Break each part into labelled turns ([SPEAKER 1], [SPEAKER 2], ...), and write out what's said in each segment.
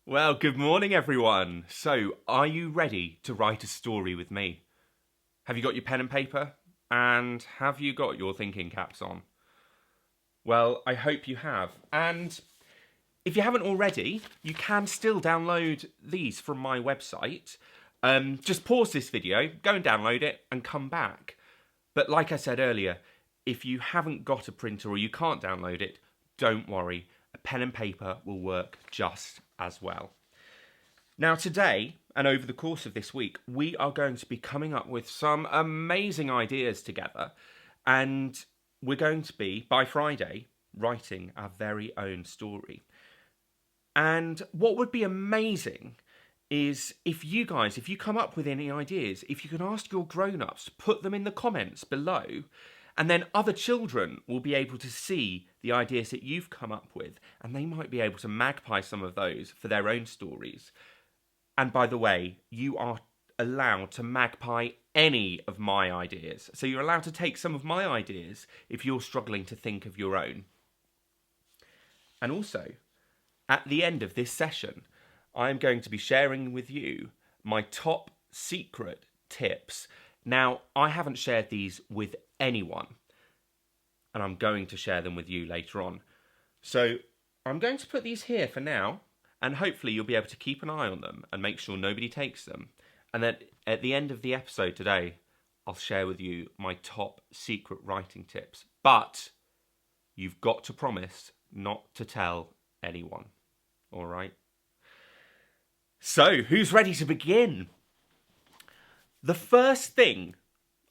[SPEAKER 1] Well, good morning, everyone. So, are you ready to write a story with me? Have you got your pen and paper? And have you got your thinking caps on? Well, I hope you have. And if you haven't already, you can still download these from my website. Just pause this video, go and download it, and come back. But like I said earlier, if you haven't got a printer or you can't download it, don't worry. A pen and paper will work just as well. Now today, and over the course of this week, we are going to be coming up with some amazing ideas together. And we're going to be, by Friday, writing our very own story. And what would be amazing is if you come up with any ideas, if you can ask your grown-ups to put them in the comments below, and then other children will be able to see the ideas that you've come up with, and they might be able to magpie some of those for their own stories. And by the way, you are allowed to magpie any of my ideas. So you're allowed to take some of my ideas if you're struggling to think of your own. And also, at the end of this session, I'm going to be sharing with you my top secret tips. Now, I haven't shared these with anyone, and I'm going to share them with you later on. So I'm going to put these here for now, and hopefully you'll be able to keep an eye on them and make sure nobody takes them. And then at the end of the episode today, I'll share with you my top secret writing tips. But you've got to promise not to tell anyone. All right? So, who's ready to begin? The first thing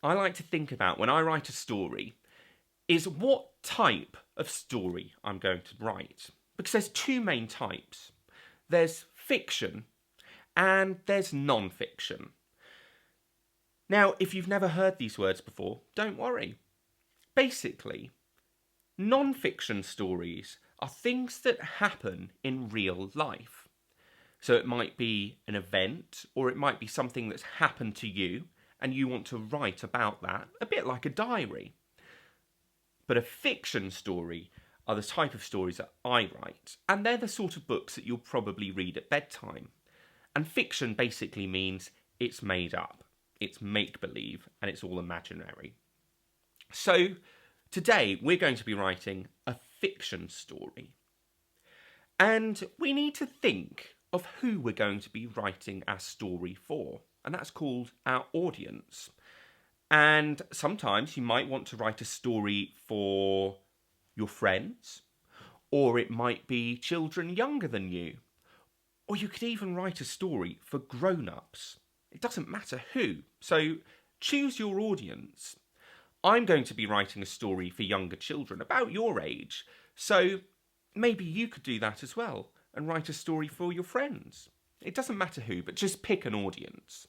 [SPEAKER 1] I like to think about when I write a story is what type of story I'm going to write. Because there's two main types. There's fiction and there's non-fiction. Now, if you've never heard these words before, don't worry. Basically, non-fiction stories are things that happen in real life. So it might be an event, or it might be something that's happened to you, and you want to write about that, a bit like a diary. But a fiction story are the type of stories that I write, and they're the sort of books that you'll probably read at bedtime. And fiction basically means it's made up, it's make-believe, and it's all imaginary. So today we're going to be writing a fiction story. And we need to think of who we're going to be writing our story for, and that's called our audience. And sometimes you might want to write a story for your friends, or it might be children younger than you, or you could even write a story for grown-ups. It doesn't matter who, so choose your audience. I'm going to be writing a story for younger children, about your age, so maybe you could do that as well, and write a story for your friends. It doesn't matter who, but just pick an audience.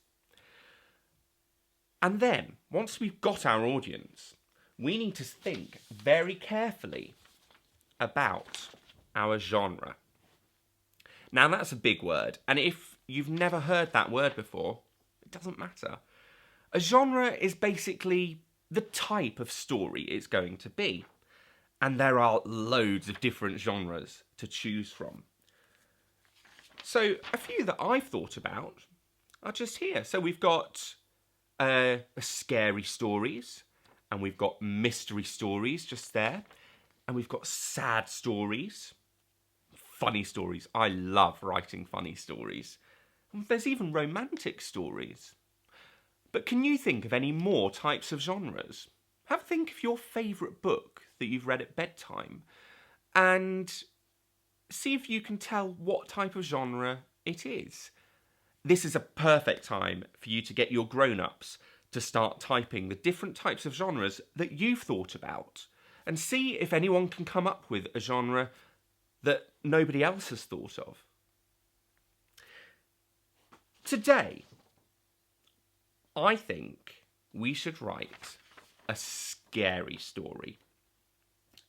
[SPEAKER 1] And then, once we've got our audience, we need to think very carefully about our genre. Now, that's a big word, and if you've never heard that word before, it doesn't matter. A genre is basically the type of story it's going to be, and there are loads of different genres to choose from. So, a few that I've thought about are just here. So we've got scary stories, and we've got mystery stories just there, and we've got sad stories, funny stories. I love writing funny stories. There's even romantic stories. But can you think of any more types of genres? Have a think of your favourite book that you've read at bedtime, and see if you can tell what type of genre it is. This is a perfect time for you to get your grown-ups to start typing the different types of genres that you've thought about, and see if anyone can come up with a genre that nobody else has thought of. Today, I think we should write a scary story.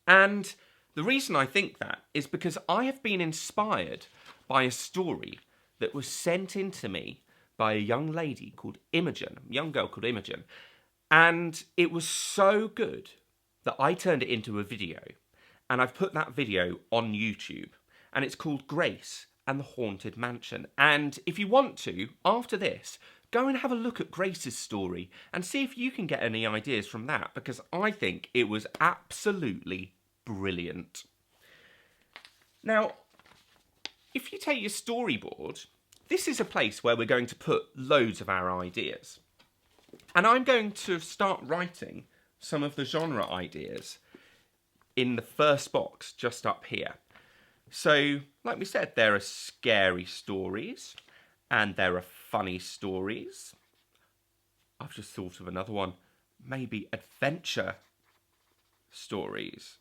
[SPEAKER 1] And the reason I think that is because I have been inspired by a story that was sent in to me by a young lady called Imogen, a young girl called Imogen. And it was so good that I turned it into a video. And I've put that video on YouTube. And it's called Grace, and the Haunted Mansion. And if you want to, after this, go and have a look at Grace's story and see if you can get any ideas from that, because I think it was absolutely brilliant. Now, if you take your storyboard, this is a place where we're going to put loads of our ideas. And I'm going to start writing some of the genre ideas in the first box just up here. So, like we said, there are scary stories and there are funny stories. I've just thought of another one. Maybe adventure stories.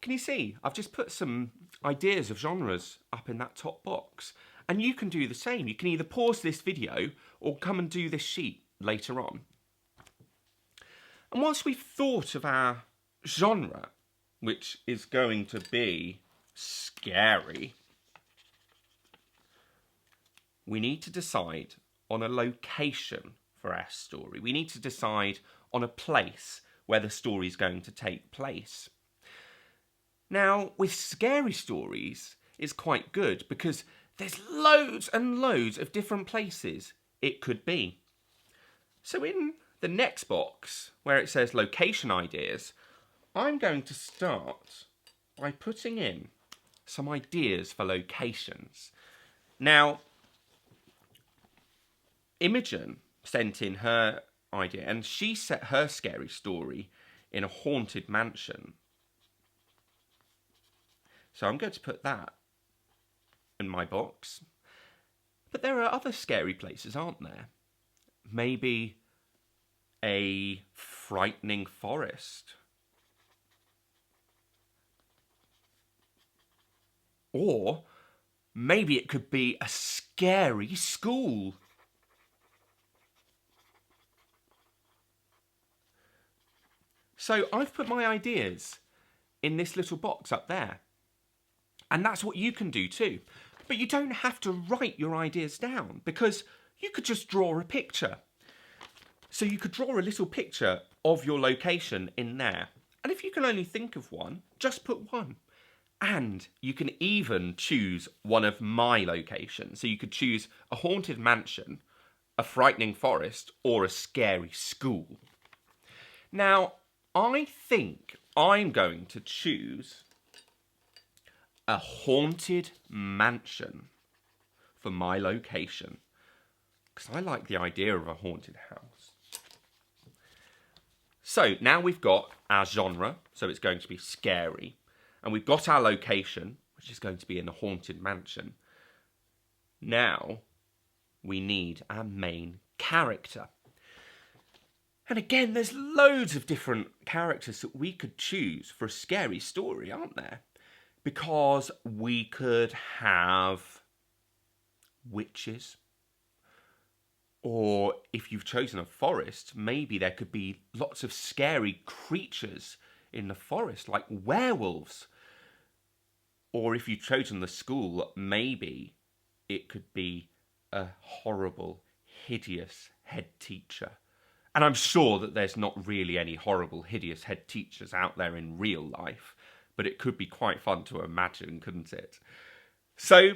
[SPEAKER 1] Can you see? I've just put some ideas of genres up in that top box. And you can do the same. You can either pause this video or come and do this sheet later on. And whilst we've thought of our genre, which is going to be scary, we need to decide on a location for our story. We need to decide on a place where the story is going to take place. Now, with scary stories, it's quite good because there's loads and loads of different places it could be. So in the next box, where it says location ideas, I'm going to start by putting in some ideas for locations. Now, Imogen sent in her idea, and she set her scary story in a haunted mansion. So I'm going to put that in my box. But there are other scary places, aren't there? Maybe a frightening forest. Or maybe it could be a scary school. So I've put my ideas in this little box up there. And that's what you can do too. But you don't have to write your ideas down because you could just draw a picture. So you could draw a little picture of your location in there. And if you can only think of one, just put one. And you can even choose one of my locations. So you could choose a haunted mansion, a frightening forest, or a scary school. Now, I think I'm going to choose a haunted mansion for my location. Because I like the idea of a haunted house. So now we've got our genre, so it's going to be scary. And we've got our location, which is going to be in a haunted mansion. Now we need our main character. And again, there's loads of different characters that we could choose for a scary story, aren't there? Because we could have witches. Or if you've chosen a forest, maybe there could be lots of scary creatures in the forest, like werewolves. Or if you've chosen the school, maybe it could be a horrible, hideous head teacher. And I'm sure that there's not really any horrible, hideous head teachers out there in real life, but it could be quite fun to imagine, couldn't it? So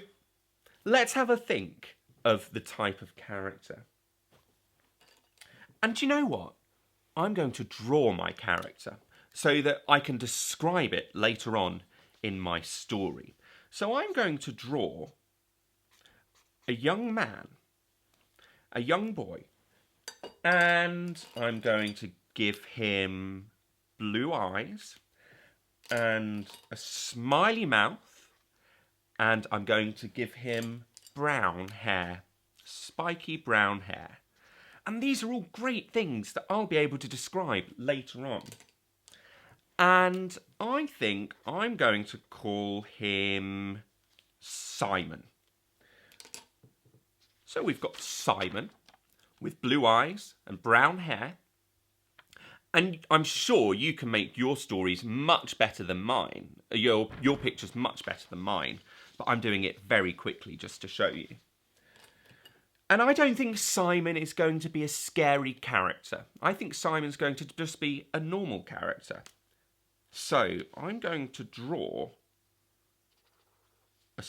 [SPEAKER 1] let's have a think of the type of character. And do you know what? I'm going to draw my character so that I can describe it later on in my story. So I'm going to draw a young man, a young boy, and I'm going to give him blue eyes and a smiley mouth, and I'm going to give him brown hair, spiky brown hair. And these are all great things that I'll be able to describe later on. And I think I'm going to call him Simon. So we've got Simon with blue eyes and brown hair. And I'm sure you can make your stories much better than mine. Your pictures much better than mine. But I'm doing it very quickly just to show you. And I don't think Simon is going to be a scary character. I think Simon's going to just be a normal character. So I'm going to draw a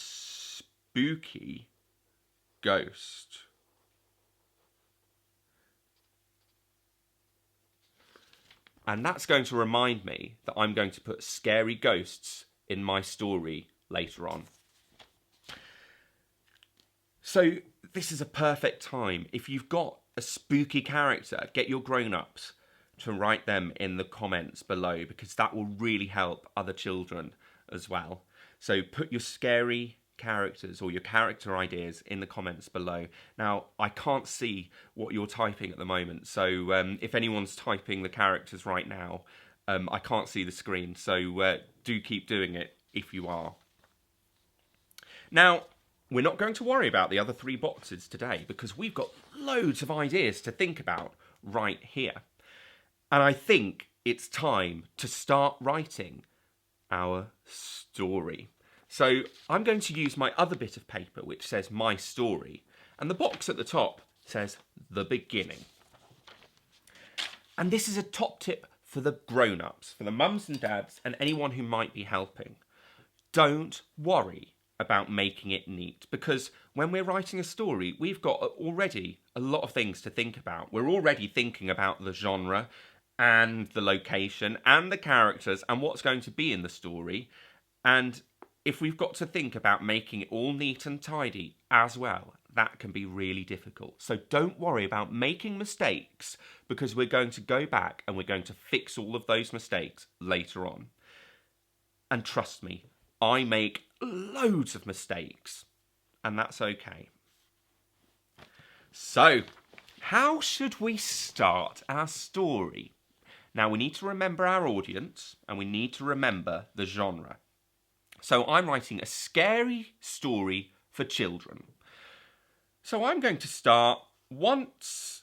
[SPEAKER 1] spooky ghost. And that's going to remind me that I'm going to put scary ghosts in my story later on. So this is a perfect time. If you've got a spooky character, get your grown-ups to write them in the comments below, because that will really help other children as well. So put your scary characters or your character ideas in the comments below. Now, I can't see what you're typing at the moment, so if anyone's typing the characters right now, I can't see the screen, so do keep doing it if you are. Now, we're not going to worry about the other 3 boxes today, because we've got loads of ideas to think about right here. And I think it's time to start writing our story. So I'm going to use my other bit of paper, which says my story, and the box at the top says the beginning. And this is a top tip for the grown-ups, for the mums and dads and anyone who might be helping. Don't worry about making it neat, because when we're writing a story, we've got already a lot of things to think about. We're already thinking about the genre and the location and the characters and what's going to be in the story. And if we've got to think about making it all neat and tidy as well, that can be really difficult. So don't worry about making mistakes, because we're going to go back and we're going to fix all of those mistakes later on. And trust me, I make loads of mistakes, and that's okay. So, how should we start our story? Now, we need to remember our audience, and we need to remember the genre. So I'm writing a scary story for children. So I'm going to start once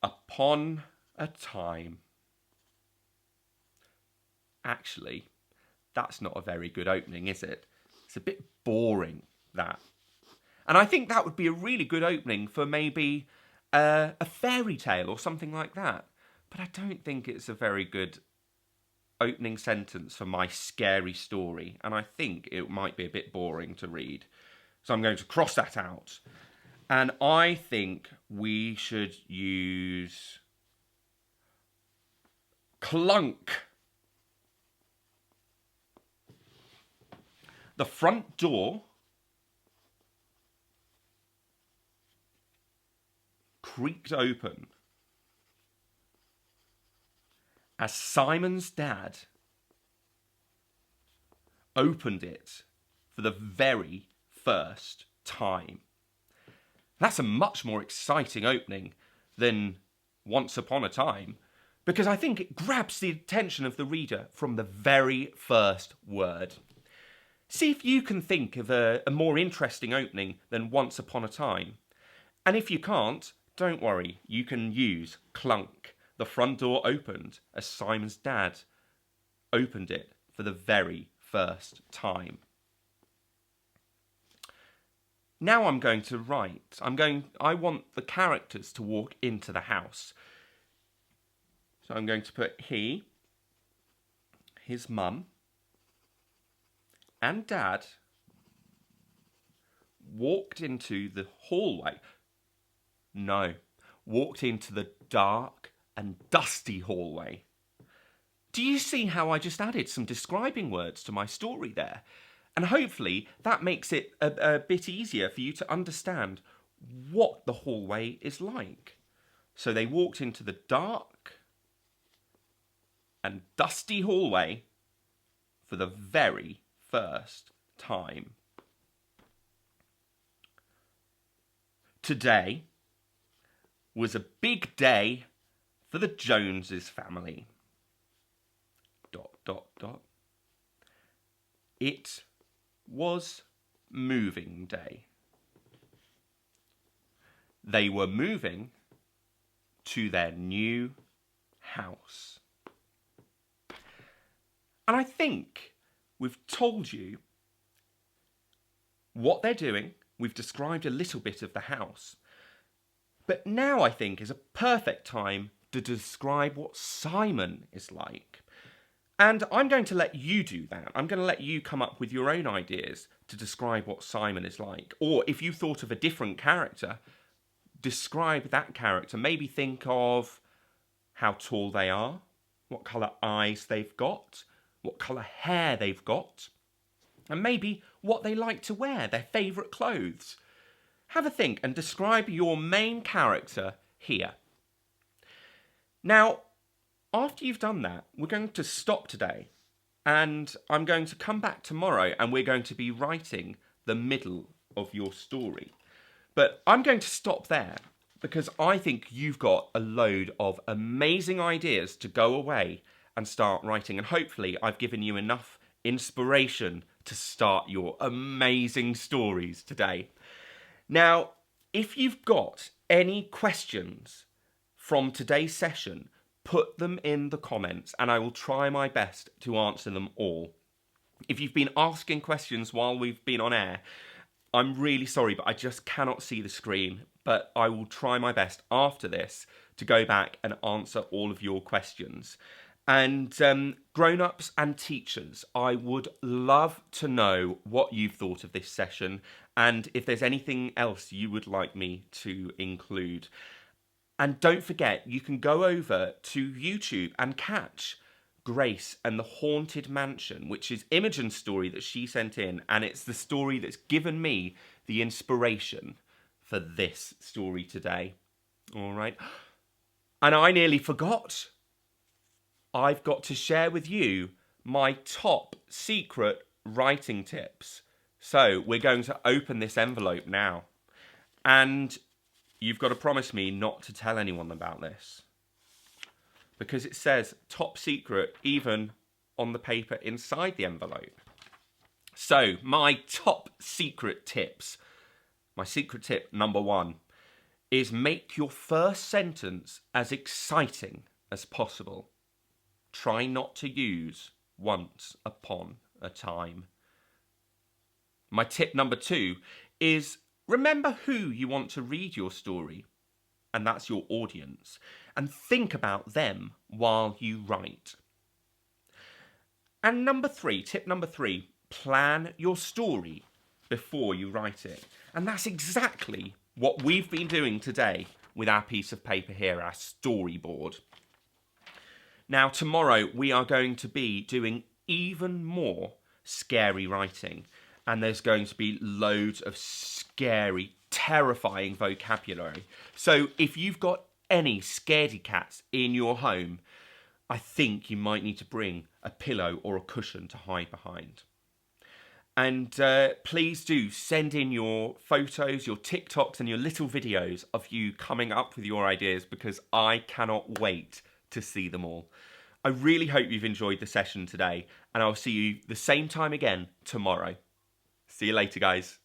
[SPEAKER 1] upon a time. Actually, that's not a very good opening, is it? It's a bit boring, that. And I think that would be a really good opening for maybe a fairy tale or something like that. But I don't think it's a very good opening sentence for my scary story, and I think it might be a bit boring to read. So I'm going to cross that out. And I think we should use clunk. The front door creaked open as Simon's dad opened it for the very first time. That's a much more exciting opening than Once Upon a Time, because I think it grabs the attention of the reader from the very first word. See if you can think of a more interesting opening than Once Upon a Time. And if you can't, don't worry, you can use clunk. The front door opened as Simon's dad opened it for the very first time. Now I'm going to write. I want the characters to walk into the house. So I'm going to put he, his mum, and dad walked into the hallway. No, walked into the dark and dusty hallway. Do you see how I just added some describing words to my story there? And hopefully that makes it a bit easier for you to understand what the hallway is like. So they walked into the dark and dusty hallway for the very first time. Today was a big day for the Joneses family. ... It was moving day. They were moving to their new house. And I think we've told you what they're doing. We've described a little bit of the house. But now I think is a perfect time to describe what Simon is like. And I'm going to let you do that. I'm going to let you come up with your own ideas to describe what Simon is like. Or if you thought of a different character, describe that character. Maybe think of how tall they are, what colour eyes they've got, what colour hair they've got, and maybe what they like to wear, their favourite clothes. Have a think and describe your main character here. Now, after you've done that, we're going to stop today, and I'm going to come back tomorrow and we're going to be writing the middle of your story. But I'm going to stop there because I think you've got a load of amazing ideas to go away and start writing. And hopefully I've given you enough inspiration to start your amazing stories today. Now, if you've got any questions from today's session, put them in the comments and I will try my best to answer them all. If you've been asking questions while we've been on air, I'm really sorry, but I just cannot see the screen. But I will try my best after this to go back and answer all of your questions. And grown-ups and teachers, I would love to know what you've thought of this session and if there's anything else you would like me to include. And don't forget, you can go over to YouTube and catch Grace and the Haunted Mansion, which is Imogen's story that she sent in, and it's the story that's given me the inspiration for this story today. All right. And I nearly forgot. I've got to share with you my top secret writing tips. So we're going to open this envelope now. And you've got to promise me not to tell anyone about this. Because it says top secret even on the paper inside the envelope. So my top secret tips. My secret tip number 1 is make your first sentence as exciting as possible. Try not to use once upon a time. My tip number 2 is remember who you want to read your story, and that's your audience, and think about them while you write. And tip number 3, plan your story before you write it. And that's exactly what we've been doing today with our piece of paper here, our storyboard. Now, tomorrow we are going to be doing even more scary writing. And there's going to be loads of scary, terrifying vocabulary. So if you've got any scaredy cats in your home, I think you might need to bring a pillow or a cushion to hide behind. And please do send in your photos, your TikToks and your little videos of you coming up with your ideas because I cannot wait to see them all. I really hope you've enjoyed the session today and I'll see you the same time again tomorrow. See you later, guys.